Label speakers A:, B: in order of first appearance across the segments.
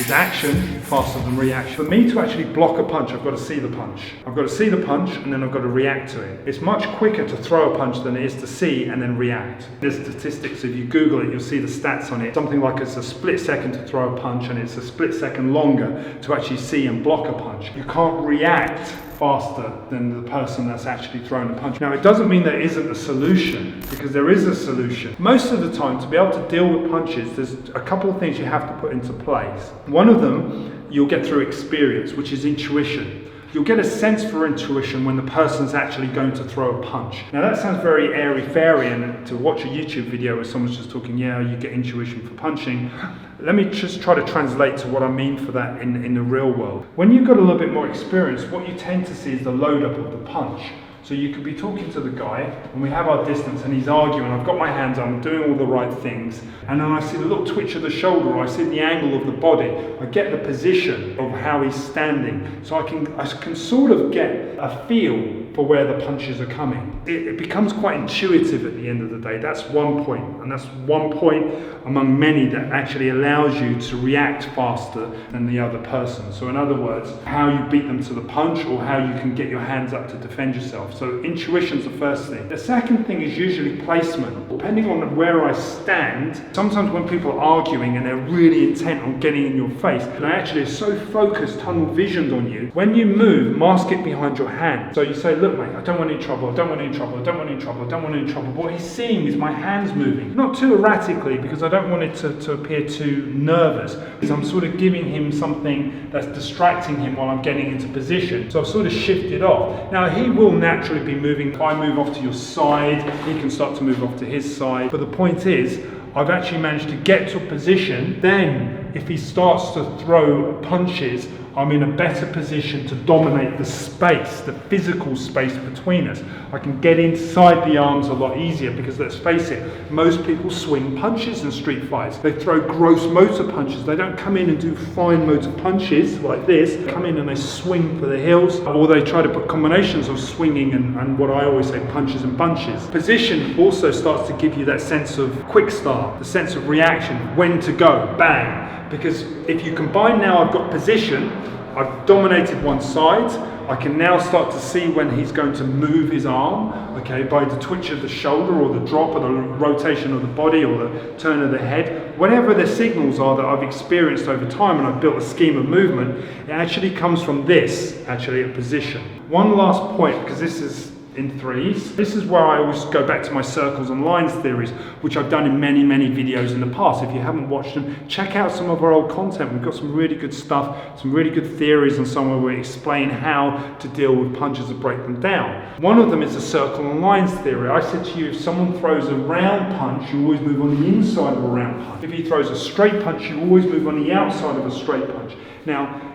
A: is action faster than reaction. For me to actually block a punch, I've got to see the punch. I've got to see the punch and then I've got to react to it. It's much quicker to throw a punch than it is to see and then react. There's statistics, if you Google it, you'll see the stats on it. Something like it's a split second to throw a punch and it's a split second longer to actually see and block a punch. You can't react faster than the person that's actually thrown a punch. Now, it doesn't mean there isn't a solution, because there is a solution. Most of the time, to be able to deal with punches, there's a couple of things you have to put into place. One of them, you'll get through experience, which is intuition. You'll get a sense for intuition when the person's actually going to throw a punch. Now that sounds very airy-fairy, and to watch a YouTube video where someone's just talking, yeah, you get intuition for punching. Let me just try to translate to what I mean for that in the real world. When you've got a little bit more experience, what you tend to see is the load-up of the punch. So you could be talking to the guy, and we have our distance, and he's arguing, I've got my hands up, I'm doing all the right things, and then I see the little twitch of the shoulder, or I see the angle of the body, I get the position of how he's standing, so I can sort of get a feel for where the punches are coming. It becomes quite intuitive at the end of the day. That's one point, and that's one point among many that actually allows you to react faster than the other person. So in other words, how you beat them to the punch, or how you can get your hands up to defend yourself. So intuition's the first thing. The second thing is usually placement. Depending on where I stand, sometimes when people are arguing and they're really intent on getting in your face, and they actually are so focused, tunnel visioned on you, when you move, mask it behind your hand. So you say, look mate, I don't want any trouble, I don't want any trouble, I don't want any trouble, I don't want any trouble. What he's seeing is my hands moving. Not too erratically, because I don't want it to appear too nervous, because I'm sort of giving him something that's distracting him while I'm getting into position. So I've sort of shifted off. Now he will naturally be moving. If I move off to your side, he can start to move off to his side. But the point is, I've actually managed to get to a position. Then, if he starts to throw punches, I'm in a better position to dominate the space, the physical space between us. I can get inside the arms a lot easier, because let's face it, most people swing punches in street fights. They throw gross motor punches. They don't come in and do fine motor punches like this. They come in and they swing for the hills, or they try to put combinations of swinging and what I always say, punches and bunches. Position also starts to give you that sense of quick start, the sense of reaction, when to go, bang. Because if you combine now, I've got position, I've dominated one side, I can now start to see when he's going to move his arm, okay, by the twitch of the shoulder, or the drop, or the rotation of the body, or the turn of the head. Whatever the signals are that I've experienced over time, and I've built a scheme of movement, it actually comes from this, actually, a position. One last point, because this is in threes. This is where I always go back to my circles and lines theories, which I've done in many, many videos in the past. If you haven't watched them, check out some of our old content. We've got some really good stuff, some really good theories, and somewhere we explain how to deal with punches and break them down. One of them is the circle and lines theory. I said to you, if someone throws a round punch, you always move on the inside of a round punch. If he throws a straight punch, you always move on the outside of a straight punch. Now,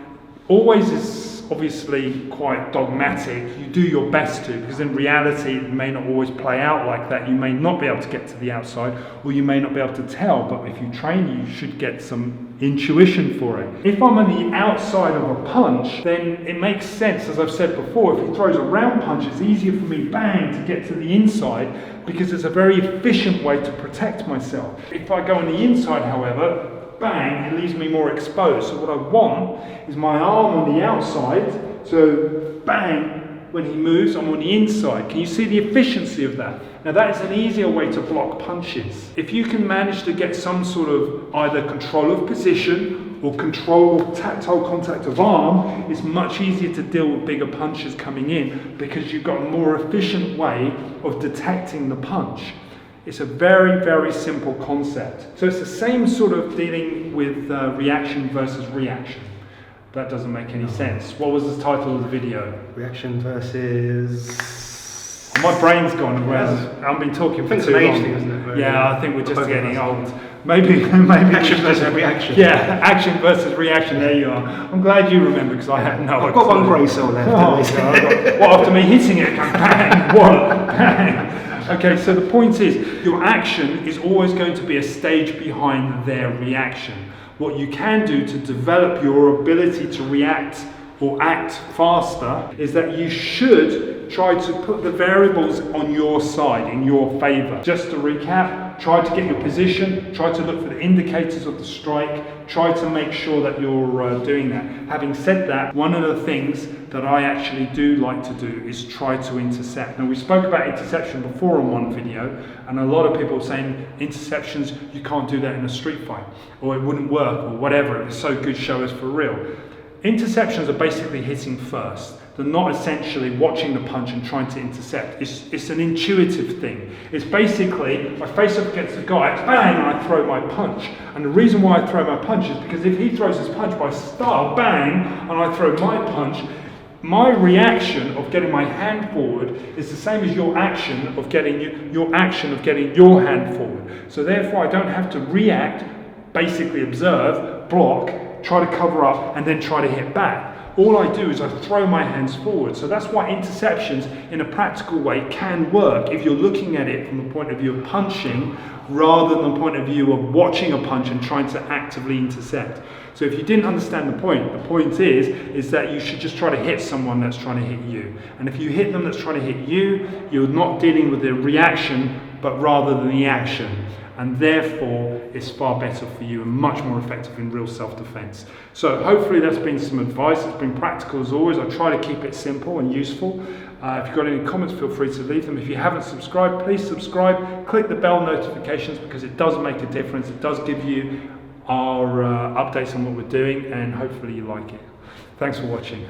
A: always is obviously quite dogmatic. You do your best to, because in reality it may not always play out like that. You may not be able to get to the outside, or you may not be able to tell, but if you train, you should get some intuition for it. If I'm on the outside of a punch, then it makes sense, as I've said before, if he throws a round punch, it's easier for me, bang, to get to the inside, because it's a very efficient way to protect myself. If I go on the inside, however, bang, it leaves me more exposed. So what I want is my arm on the outside, so bang, when he moves, I'm on the inside. Can you see the efficiency of that? Now that is an easier way to block punches. If you can manage to get some sort of either control of position or control of tactile contact of arm, it's much easier to deal with bigger punches coming in, because you've got a more efficient way of detecting the punch. It's a very, very simple concept. So it's the same sort of dealing with reaction versus reaction. That doesn't make any sense. What was the title of the video?
B: Reaction versus...
A: My brain's gone, whereas I've been talking for too long.
B: It's an age thing, isn't it?
A: Yeah, I think we're just getting old. Maybe
B: action versus reaction.
A: Yeah, action versus reaction. There you are. I'm glad you remember, because I had no idea.
B: I've got one grey cell left.
A: What, after me hitting it, bang, what, bang. Okay, so the point is, your action is always going to be a stage behind their reaction. What you can do to develop your ability to react or act faster is that you should try to put the variables on your side, in your favour. Just to recap, try to get your position, try to look for the indicators of the strike, try to make sure that you're doing that. Having said that, one of the things that I actually do like to do is try to intercept. Now, we spoke about interception before on one video, and a lot of people are saying interceptions, you can't do that in a street fight, or it wouldn't work, or whatever, if it's so good, show us for real. Interceptions are basically hitting first. They're not essentially watching the punch and trying to intercept. It's an intuitive thing. It's basically, I face up against the guy, bang, and I throw my punch. And the reason why I throw my punch is because if he throws his punch by style, bang, and I throw my punch, my reaction of getting my hand forward is the same as your action of getting your hand forward. So therefore, I don't have to react, basically observe, block, try to cover up, and then try to hit back. All I do is I throw my hands forward. So that's why interceptions in a practical way can work if you're looking at it from the point of view of punching rather than the point of view of watching a punch and trying to actively intercept. So if you didn't understand the point is that you should just try to hit someone that's trying to hit you. And if you hit them that's trying to hit you, you're not dealing with the reaction, but rather than the action. And therefore, it's far better for you and much more effective in real self-defense. So hopefully that's been some advice. It's been practical as always. I try to keep it simple and useful. If you've got any comments, feel free to leave them. If you haven't subscribed, please subscribe. Click the bell notifications because it does make a difference. It does give you our updates on what we're doing, and hopefully you like it. Thanks for watching.